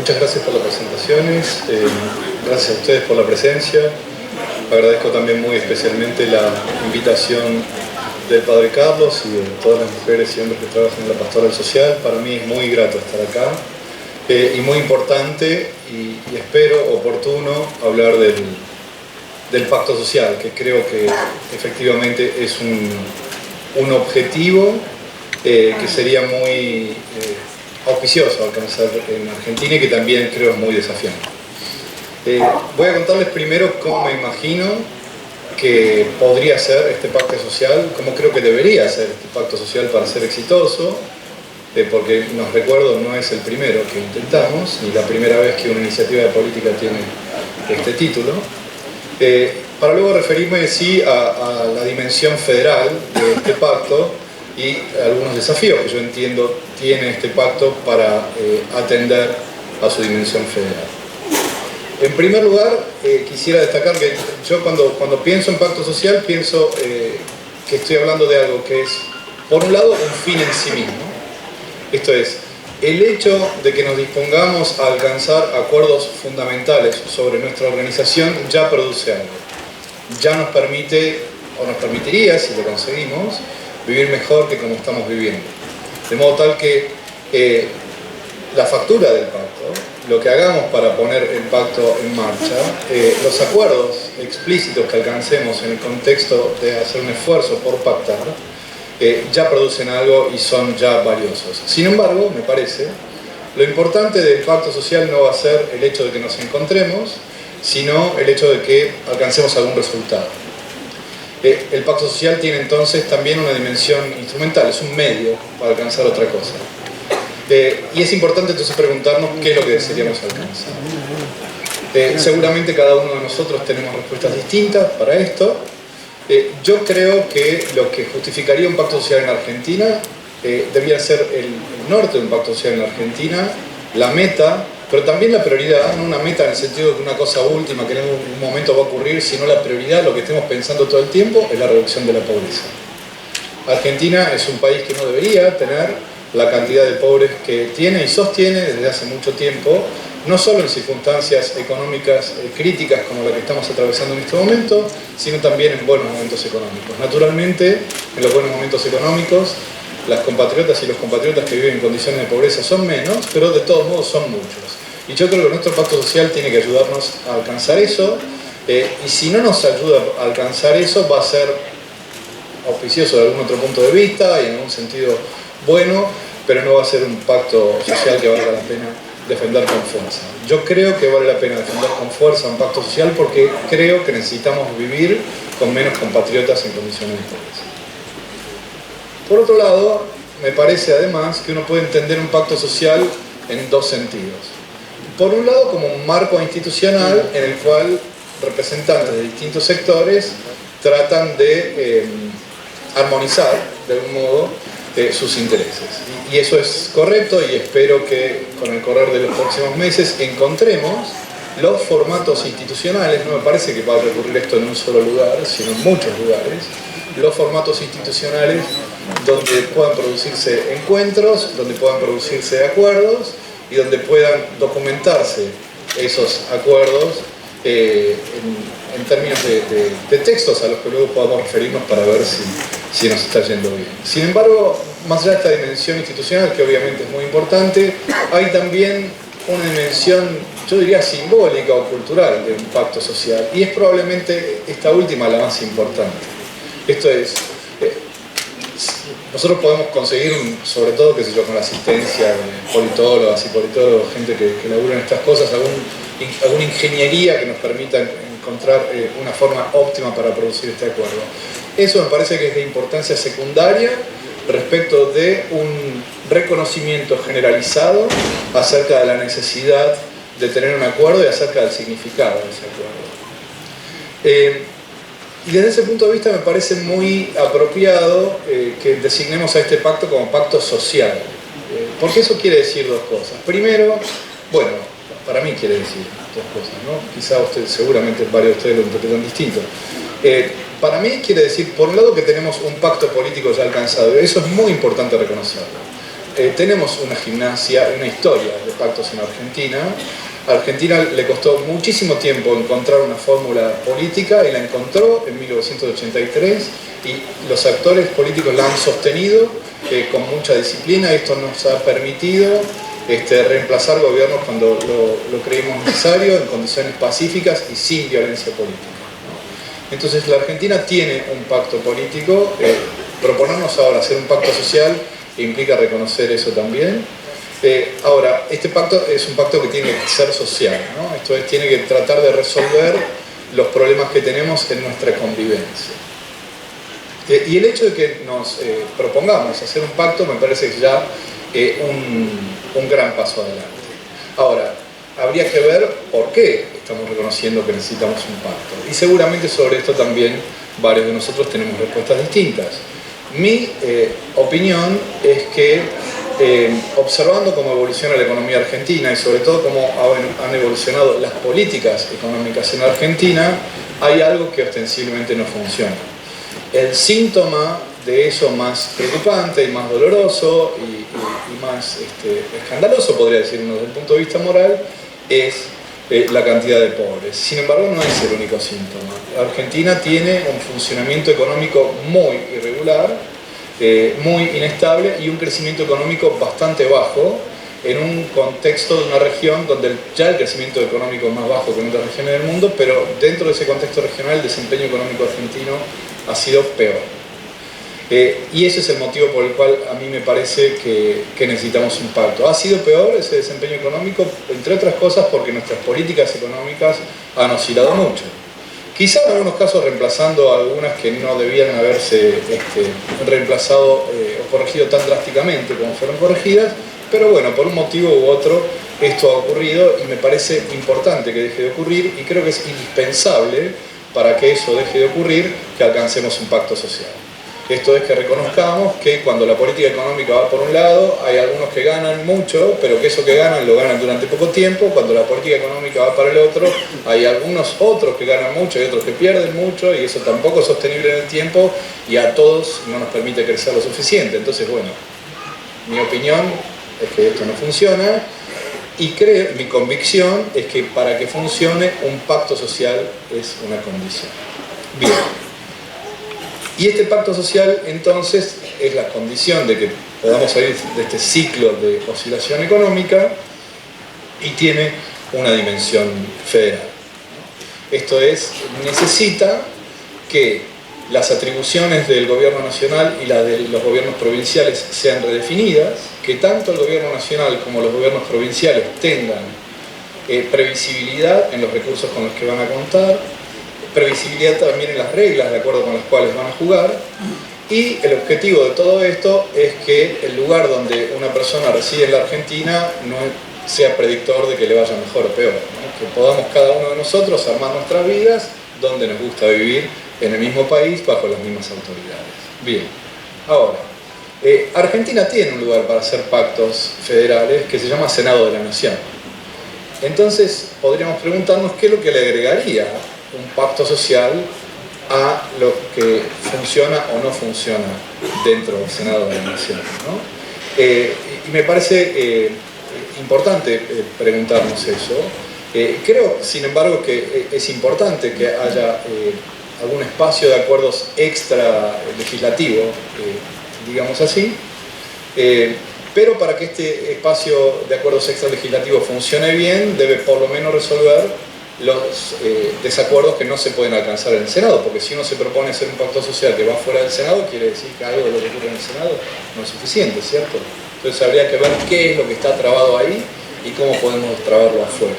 Muchas gracias por las presentaciones, gracias a ustedes por la presencia. Agradezco también muy especialmente la invitación del Padre Carlos y de todas las mujeres y hombres que trabajan en la pastoral social. Para mí es muy grato estar acá y muy importante y espero oportuno hablar del pacto social, que creo que efectivamente es un objetivo que sería muy auspicioso alcanzar en Argentina y que también creo es muy desafiante. Voy a contarles primero cómo me imagino que podría ser este pacto social, cómo creo que debería ser este pacto social para ser exitoso, porque nos recuerdo, no es el primero que intentamos, ni la primera vez que una iniciativa de política tiene este título, para luego referirme sí a la dimensión federal de este pacto y algunos desafíos que yo entiendo tiene este pacto para atender a su dimensión federal. En primer lugar, quisiera destacar que yo cuando pienso en pacto social pienso que estoy hablando de algo que es, por un lado, un fin en sí mismo. Esto es, el hecho de que nos dispongamos a alcanzar acuerdos fundamentales sobre nuestra organización ya produce algo. Ya nos permite, o nos permitiría, si lo conseguimos, vivir mejor que como estamos viviendo. De modo tal que la factura del pacto, lo que hagamos para poner el pacto en marcha, los acuerdos explícitos que alcancemos en el contexto de hacer un esfuerzo por pactar, ya producen algo y son ya valiosos. Sin embargo, me parece, lo importante del pacto social no va a ser el hecho de que nos encontremos, sino el hecho de que alcancemos algún resultado. El pacto social tiene entonces también una dimensión instrumental, es un medio para alcanzar otra cosa. Y es importante entonces preguntarnos qué es lo que desearíamos alcanzar. Seguramente cada uno de nosotros tenemos respuestas distintas para esto. Yo creo que lo que justificaría un pacto social en Argentina debería ser el norte de un pacto social en Argentina, la meta, pero también la prioridad, no una meta en el sentido de que una cosa última que en un momento va a ocurrir, sino la prioridad, lo que estemos pensando todo el tiempo, es la reducción de la pobreza. Argentina es un país que no debería tener la cantidad de pobres que tiene y sostiene desde hace mucho tiempo, no solo en circunstancias económicas críticas como la que estamos atravesando en este momento, sino también en buenos momentos económicos. Naturalmente, en los buenos momentos económicos, las compatriotas y los compatriotas que viven en condiciones de pobreza son menos, pero de todos modos son muchos. Y yo creo que nuestro pacto social tiene que ayudarnos a alcanzar eso, y si no nos ayuda a alcanzar eso, va a ser auspicioso de algún otro punto de vista y en algún sentido bueno, pero no va a ser un pacto social que valga la pena defender con fuerza. Yo creo que vale la pena defender con fuerza un pacto social porque creo que necesitamos vivir con menos compatriotas en condiciones de pobreza. Por otro lado, me parece además que uno puede entender un pacto social en dos sentidos. Por un lado, como un marco institucional en el cual representantes de distintos sectores tratan de armonizar, de algún modo, sus intereses. Y eso es correcto y espero que con el correr de los próximos meses encontremos los formatos institucionales, no me parece que va a recurrir esto en un solo lugar, sino en muchos lugares, los formatos institucionales donde puedan producirse encuentros, donde puedan producirse acuerdos y donde puedan documentarse esos acuerdos en términos de textos a los que luego podamos referirnos para ver si nos está yendo bien. Sin embargo, más allá de esta dimensión institucional, que obviamente es muy importante, hay también una dimensión, yo diría, simbólica o cultural de un pacto social, y es probablemente esta última la más importante. Esto es, nosotros podemos conseguir, sobre todo, qué sé yo, con la asistencia de politólogas y politólogos, gente que labura en estas cosas, alguna ingeniería que nos permita encontrar una forma óptima para producir este acuerdo. Eso me parece que es de importancia secundaria respecto de un reconocimiento generalizado acerca de la necesidad de tener un acuerdo y acerca del significado de ese acuerdo. Y desde ese punto de vista me parece muy apropiado que designemos a este pacto como pacto social. Porque eso quiere decir dos cosas. Primero, bueno, para mí quiere decir dos cosas, ¿no? Quizá seguramente varios de ustedes lo interpretan distinto. Para mí quiere decir, por un lado, que tenemos un pacto político ya alcanzado. Eso es muy importante reconocerlo. tenemos una gimnasia, una historia de pactos en Argentina. A Argentina le costó muchísimo tiempo encontrar una fórmula política y la encontró en 1983 y los actores políticos la han sostenido con mucha disciplina. Esto nos ha permitido reemplazar gobiernos cuando lo creímos necesario, en condiciones pacíficas y sin violencia política, ¿no? Entonces la Argentina tiene un pacto político. Proponernos ahora hacer un pacto social implica reconocer eso también. Ahora, este pacto es un pacto que tiene que ser social, ¿no? Esto es, tiene que tratar de resolver los problemas que tenemos en nuestra convivencia. Y el hecho de que nos propongamos hacer un pacto me parece que ya un gran paso adelante. Ahora, habría que ver por qué estamos reconociendo que necesitamos un pacto. Y seguramente sobre esto también varios de nosotros tenemos respuestas distintas. Mi opinión es que observando cómo evoluciona la economía argentina y sobre todo cómo han evolucionado las políticas económicas en Argentina, hay algo que ostensiblemente no funciona. El síntoma de eso más preocupante y más doloroso y más escandaloso, podría decir uno desde el punto de vista moral, es la cantidad de pobres. Sin embargo, no es el único síntoma. Argentina tiene un funcionamiento económico muy irregular, muy inestable y un crecimiento económico bastante bajo en un contexto de una región donde ya el crecimiento económico es más bajo que en otras regiones del mundo, pero dentro de ese contexto regional el desempeño económico argentino ha sido peor. Y ese es el motivo por el cual a mí me parece que necesitamos un pacto. Ha sido peor ese desempeño económico, entre otras cosas, porque nuestras políticas económicas han oscilado mucho. Quizá en algunos casos reemplazando algunas que no debían haberse reemplazado o corregido tan drásticamente como fueron corregidas, pero bueno, por un motivo u otro esto ha ocurrido y me parece importante que deje de ocurrir y creo que es indispensable para que eso deje de ocurrir que alcancemos un pacto social. Esto es que reconozcamos que cuando la política económica va por un lado, hay algunos que ganan mucho, pero que eso que ganan lo ganan durante poco tiempo. Cuando la política económica va para el otro, hay algunos otros que ganan mucho y otros que pierden mucho, y eso tampoco es sostenible en el tiempo y a todos no nos permite crecer lo suficiente. Entonces, bueno, mi opinión es que esto no funciona y mi convicción es que para que funcione un pacto social es una condición. Bien. Y este pacto social, entonces, es la condición de que podamos salir de este ciclo de oscilación económica y tiene una dimensión federal. Esto es, necesita que las atribuciones del gobierno nacional y las de los gobiernos provinciales sean redefinidas, que tanto el gobierno nacional como los gobiernos provinciales tengan previsibilidad en los recursos con los que van a contar, previsibilidad también en las reglas de acuerdo con las cuales van a jugar, y el objetivo de todo esto es que el lugar donde una persona reside en la Argentina no sea predictor de que le vaya mejor o peor, ¿no? Que podamos cada uno de nosotros armar nuestras vidas donde nos gusta vivir en el mismo país bajo las mismas autoridades. Bien, ahora, Argentina tiene un lugar para hacer pactos federales que se llama Senado de la Nación. Entonces podríamos preguntarnos qué es lo que le agregaría un pacto social a lo que funciona o no funciona dentro del Senado de la Nación, ¿no? Y me parece importante preguntarnos eso. Creo, sin embargo, que es importante que haya algún espacio de acuerdos extra legislativos, digamos así, pero para que este espacio de acuerdos extra legislativos funcione bien, debe por lo menos resolver los desacuerdos que no se pueden alcanzar en el Senado, porque si uno se propone hacer un pacto social que va fuera del Senado, quiere decir que algo de lo que ocurre en el Senado no es suficiente, ¿cierto? Entonces habría que ver qué es lo que está trabado ahí y cómo podemos trabarlo afuera.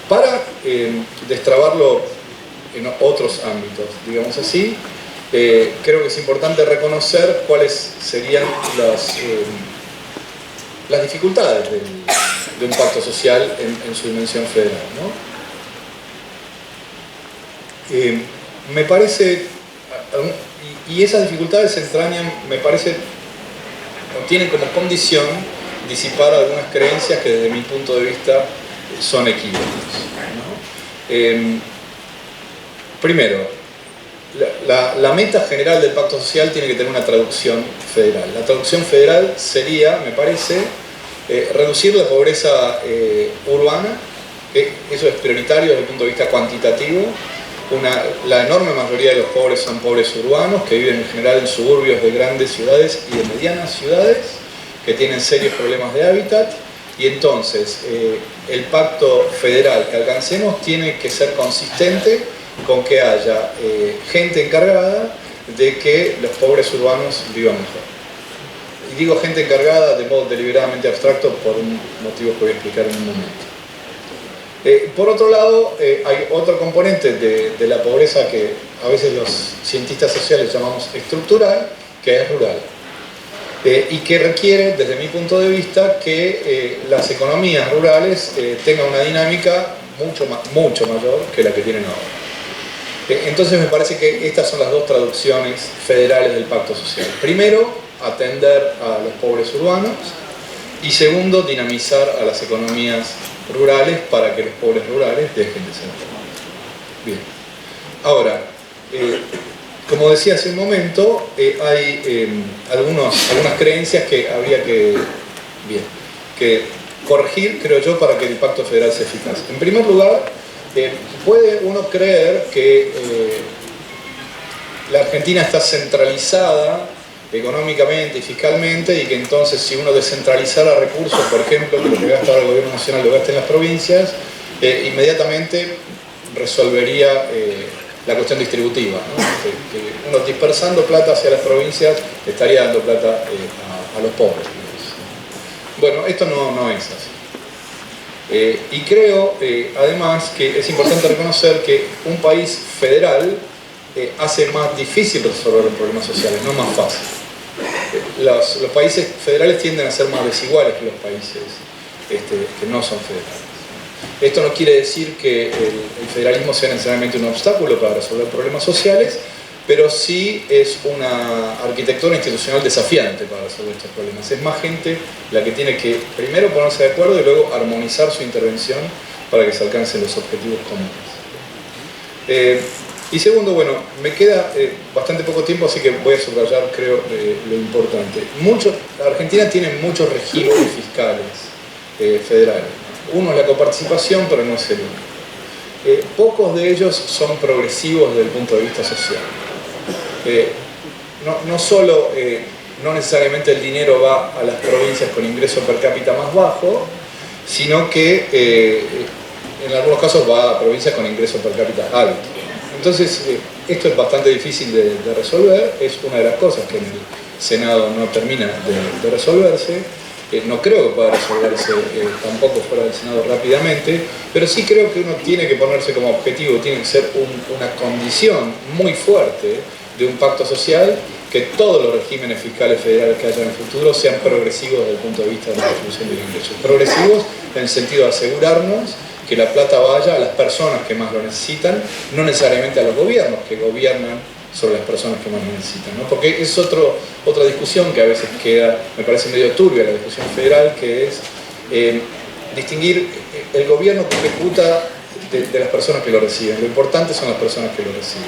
Para destrabarlo en otros ámbitos, digamos así, creo que es importante reconocer cuáles serían las dificultades de un pacto social en su dimensión federal, ¿no? Me parece, y esas dificultades se entrañan, me parece, tienen como condición disipar algunas creencias que desde mi punto de vista son equívocas, ¿no? Primero, la meta general del pacto social tiene que tener una traducción federal. La traducción federal sería, me parece, reducir la pobreza urbana. Eso es prioritario desde el punto de vista cuantitativo. La enorme mayoría de los pobres son pobres urbanos, que viven en general en suburbios de grandes ciudades y de medianas ciudades, que tienen serios problemas de hábitat. Y entonces, el pacto federal que alcancemos tiene que ser consistente con que haya gente encargada de que los pobres urbanos vivan mejor. Y digo gente encargada de modo deliberadamente abstracto por un motivo que voy a explicar en un momento. Por otro lado, hay otro componente de la pobreza que a veces los cientistas sociales llamamos estructural, que es rural. Y que requiere, desde mi punto de vista, que las economías rurales tengan una dinámica mucho mayor que la que tienen ahora. Entonces me parece que estas son las dos traducciones federales del pacto social. Primero, atender a los pobres urbanos, y segundo, dinamizar a las economías rurales para que los pobres rurales dejen de ser pobres. Bien. Ahora, como decía hace un momento, hay algunas creencias que habría que corregir, creo yo, para que el pacto federal sea eficaz. En primer lugar, puede uno creer que la Argentina está centralizada económicamente y fiscalmente, y que entonces si uno descentralizara recursos, por ejemplo, que lo que gasta ahora el gobierno nacional lo gasta en las provincias, inmediatamente resolvería la cuestión distributiva, ¿no? Que uno dispersando plata hacia las provincias estaría dando plata a los pobres. Bueno, esto no es así. Y creo, además, que es importante reconocer que un país federal hace más difícil resolver los problemas sociales, no más fácil. Los países federales tienden a ser más desiguales que los países que no son federales. Esto no quiere decir que el federalismo sea necesariamente un obstáculo para resolver problemas sociales, pero sí es una arquitectura institucional desafiante para resolver estos problemas. Es más gente la que tiene que primero ponerse de acuerdo y luego armonizar su intervención para que se alcancen los objetivos comunes. Y segundo, bueno, me queda bastante poco tiempo, así que voy a subrayar, creo, lo importante. Argentina tiene muchos regímenes fiscales federales. Uno es la coparticipación, pero no es el único. Pocos de ellos son progresivos desde el punto de vista social. No solo, no necesariamente el dinero va a las provincias con ingreso per cápita más bajo, sino que en algunos casos va a provincias con ingreso per cápita alto. Entonces, esto es bastante difícil de resolver, es una de las cosas que en el Senado no termina de resolverse. No creo que pueda resolverse tampoco fuera del Senado rápidamente, pero sí creo que uno tiene que ponerse como objetivo, tiene que ser una condición muy fuerte de un pacto social, que todos los regímenes fiscales federales que haya en el futuro sean progresivos desde el punto de vista de la distribución del ingreso. Progresivos en el sentido de asegurarnos que la plata vaya a las personas que más lo necesitan, no necesariamente a los gobiernos que gobiernan sobre las personas que más lo necesitan, ¿no? Porque es otra discusión que a veces queda, me parece medio turbia, la discusión federal, que es distinguir el gobierno que ejecuta de las personas que lo reciben. Lo importante son las personas que lo reciben.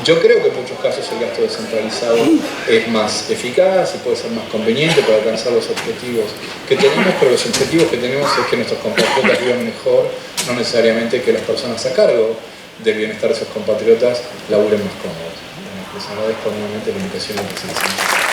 Yo creo que en muchos casos el gasto descentralizado es más eficaz y puede ser más conveniente para alcanzar los objetivos que tenemos, pero los objetivos que tenemos es que nuestros compatriotas vivan mejor, no necesariamente que las personas a cargo del bienestar de esos compatriotas laburen más cómodos. Les agradezco nuevamente la invitación y la presencia.